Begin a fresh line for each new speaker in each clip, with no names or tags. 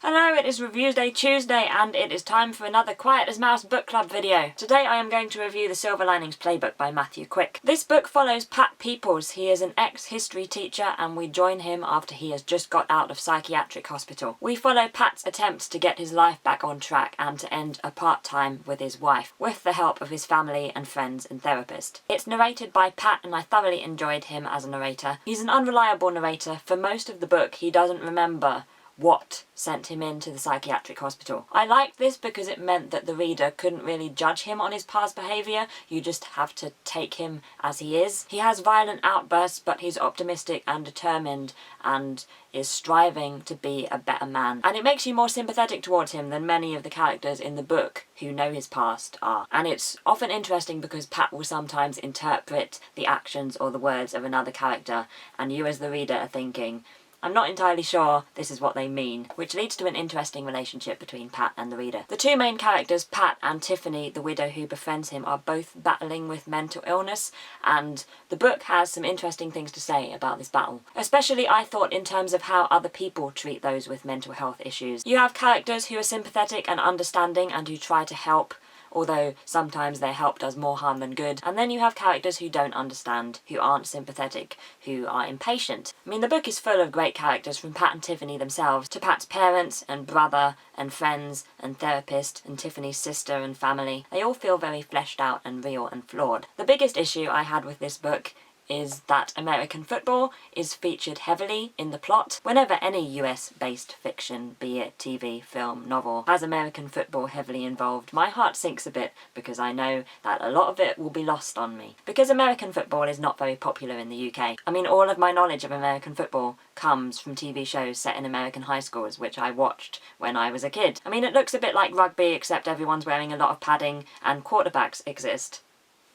Hello, it is Reviews Day Tuesday and it is time for another Quiet as Mouse book club video. Today I am going to review the Silver Linings Playbook by Matthew Quick. This book follows Pat Peoples. He is an ex-history teacher and we join him after he has just got out of psychiatric hospital. We follow Pat's attempts to get his life back on track and to end a part-time with his wife, with the help of his family and friends and therapist. It's narrated by Pat and I thoroughly enjoyed him as a narrator. He's an unreliable narrator. For most of the book he doesn't remember what sent him into the psychiatric hospital. I liked this because it meant that the reader couldn't really judge him on his past behaviour, you just have to take him as he is. He has violent outbursts, but he's optimistic and determined and is striving to be a better man. And it makes you more sympathetic towards him than many of the characters in the book who know his past are. And it's often interesting because Pat will sometimes interpret the actions or the words of another character, and you as the reader are thinking, I'm not entirely sure this is what they mean, which leads to an interesting relationship between Pat and the reader. The two main characters, Pat and Tiffany, the widow who befriends him, are both battling with mental illness, and the book has some interesting things to say about this battle. Especially, I thought, in terms of how other people treat those with mental health issues. You have characters who are sympathetic and understanding and who try to help, although sometimes their help does more harm than good. And then you have characters who don't understand, who aren't sympathetic, who are impatient. I mean, the book is full of great characters, from Pat and Tiffany themselves, to Pat's parents and brother and friends and therapist and Tiffany's sister and family. They all feel very fleshed out and real and flawed. The biggest issue I had with this book is that American football is featured heavily in the plot. Whenever any US-based fiction, be it TV, film, novel, has American football heavily involved, my heart sinks a bit because I know that a lot of it will be lost on me. Because American football is not very popular in the UK. I mean, all of my knowledge of American football comes from TV shows set in American high schools, which I watched when I was a kid. I mean, it looks a bit like rugby, except everyone's wearing a lot of padding and quarterbacks exist.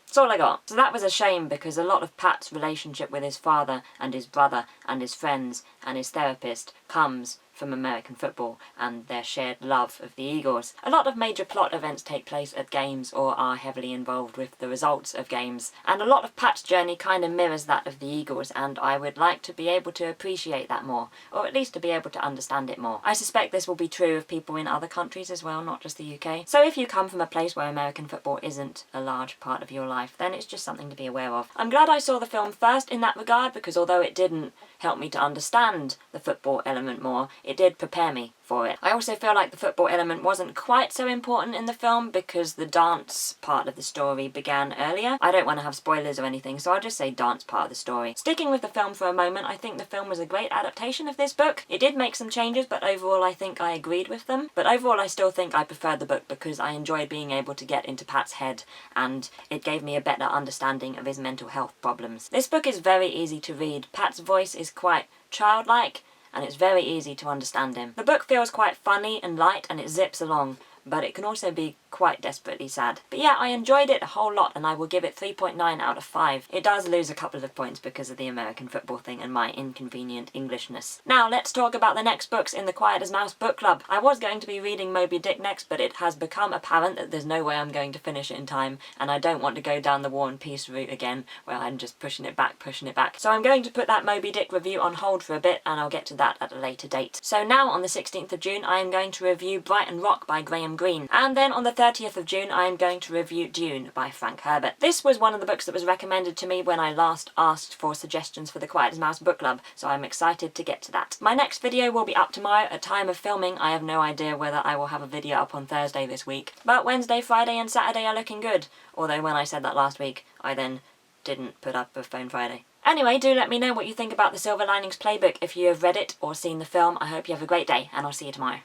That's all I got. So that was a shame because a lot of Pat's relationship with his father and his brother and his friends and his therapist comes from American football and their shared love of the Eagles. A lot of major plot events take place at games or are heavily involved with the results of games, and a lot of Pat's journey kind of mirrors that of the Eagles, and I would like to be able to appreciate that more, or at least to be able to understand it more. I suspect this will be true of people in other countries as well, not just the UK. So if you come from a place where American football isn't a large part of your life, then it's just something to be aware of. I'm glad I saw the film first in that regard, because although it didn't help me to understand the football element more, it did prepare me for it. I also feel like the football element wasn't quite so important in the film because the dance part of the story began earlier. I don't want to have spoilers or anything, so I'll just say dance part of the story. Sticking with the film for a moment, I think the film was a great adaptation of this book. It did make some changes, but overall I think I agreed with them. But overall I still think I preferred the book because I enjoyed being able to get into Pat's head, and it gave me a better understanding of his mental health problems. This book is very easy to read. Pat's voice is quite childlike, and it's very easy to understand him. The book feels quite funny and light and it zips along, but it can also be quite desperately sad. But yeah, I enjoyed it a whole lot and I will give it 3.9 out of 5. It does lose a couple of points because of the American football thing and my inconvenient Englishness. Now let's talk about the next books in the Quiet as Mouse book club. I was going to be reading Moby Dick next, but it has become apparent that there's no way I'm going to finish it in time, and I don't want to go down the War and Peace route again, where I'm just pushing it back. So I'm going to put that Moby Dick review on hold for a bit, and I'll get to that at a later date. So now on the 16th of June I am going to review Brighton Rock by Greene. And then on the 30th of June I am going to review Dune by Frank Herbert. This was one of the books that was recommended to me when I last asked for suggestions for the Quiet as Mouse book club, so I'm excited to get to that. My next video will be up tomorrow. At time of filming I have no idea whether I will have a video up on Thursday this week, but Wednesday, Friday and Saturday are looking good, although when I said that last week I then didn't put up a Phone Friday. Anyway, do let me know what you think about the Silver Linings Playbook if you have read it or seen the film. I hope you have a great day and I'll see you tomorrow.